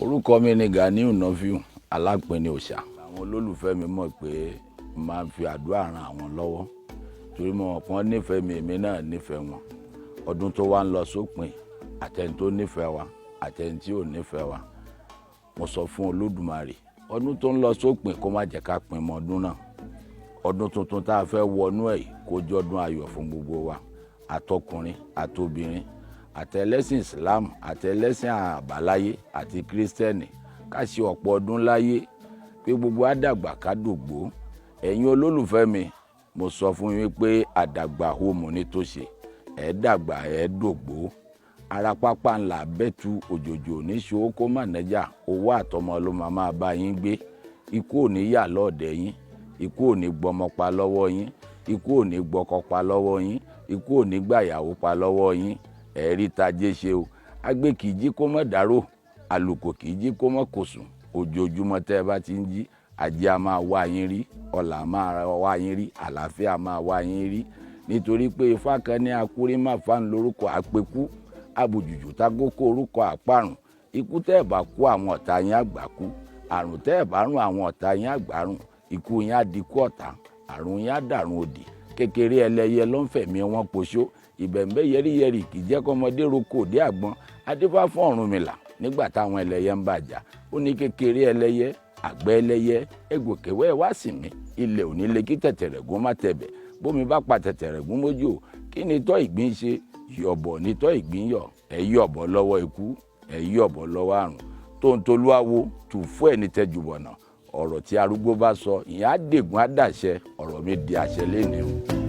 Orúkọ mi ni Ganiu Nọ́fíù Alápinni Òòṣà. Àwọn olólùfẹ́ mi mọ̀ pé máa ń fi àdúrà ran àwọn lọ́wọ́ torí mo mọ̀ pé wọ́n nífẹ̀ẹ́ mi, èmi náà nífẹ̀ẹ́ wọn. Ọdún tó wá ń lọ sópin, àtẹni tó nífẹ̀ẹ́ wa àtẹni tí ò nífẹ̀ẹ́ wa. Mo sọ fún Olódùmarè, ọdún tó ń lọ sópin kó má jẹ́ ká pin mọ́ ọdún náà. Ọdún tuntun tá a fẹ́ wọnú ẹ̀ kó jẹ́ ọdún ayọ̀ fún gbogbo wa, àtọkùnrin àtobìnrin, àtẹlẹ́sìn Islam àtẹlẹ́sìn àbáláyé àti Kírísítẹ́nì. Ká ṣe ọ̀pọ̀ ọdún láyé pé gbogbo àdàgbà ká dògbó. Ẹ̀yin olólùfẹ́ mi, mo sọ fún yín pé àdàgbà homo ní tó ṣe, ẹ̀ dàgbà ẹ̀ dògbó. Ara pápá ńlá bẹ́tu òjòjò ní ṣòwò kó má nẹ́jà, owó àtọmọ ló máa bá yín gbé. Ikú ò ní yà lọ́ọ̀dẹ̀ yín, ikú ò ní gbọmọ pa lọ́wọ́ yín, ikú ò ní gbọkọ pa lọ́wọ́ yín, ikú ò ní gbàyàwó pa lọ́wọ́ yín. Ẹ̀rí tajé ṣe o, agbé kì í jí kó mọ́ dàró, àlùkò kì í jí kó mọ́ kòsùn. Ojoojúmọ́ tẹ́ ẹ bá ti ń jí, ajé a máa wá yín rí, ọlà máa wá yín rí, àlàáfíà máa wá yín rí. Nítorí pé Ifá kan ní akúrí má fa ń lórúkọ àpekú, abùjùjù tágókó orúkọ àparùn. Ikú tẹ́ ẹ bá kú àwọn ọ̀tá yín àgbà kú, àrùn tẹ́ ẹ bá rùn àwọn ọ̀tá yín àgbà rùn. Ikú yín á dikú ọ̀tá, àrùn yín á dàrún òdì. Kékeré ẹlẹ́yẹ ló ń fẹ̀mí wọn poṣó, ìbẹ̀m̀bẹ̀ yẹ́rìyẹ́rì kì í jẹ́ kọ́mọdé roko òde àgbọn. Adéfá fún Ọ̀rúnmìlà nígbà táwọn ẹlẹ́yẹ ń bàjá, ó ní kékeré ẹlẹ́yẹ, àgbẹ̀ ẹlẹ́yẹ, ẹgbòkèwẹ́ wá sí mi, ilẹ̀ ò ní lè kí tẹ̀tẹ̀rẹ̀gún má tẹ̀bẹ̀. Bómi bá pa tẹ̀tẹ̀rẹ̀gún mójú, kí ni tọ́ ìgbín ṣe? Yọ̀bọ̀ ni tọ́ ìgbín yọ̀, ẹ̀ yọ̀bọ̀ lọ́wọ́ ikú, ẹ̀ yọ̀bọ̀ lọ́wọ́ àrùn. Tó ń tolúwawo tù fún ẹni tẹ́júbọ̀nà. Ọ̀rọ̀ tí arúgbó bá sọ, ìyẹn á dègún á dàṣẹ, ọ̀rọ̀ mi di àṣẹ lénìí.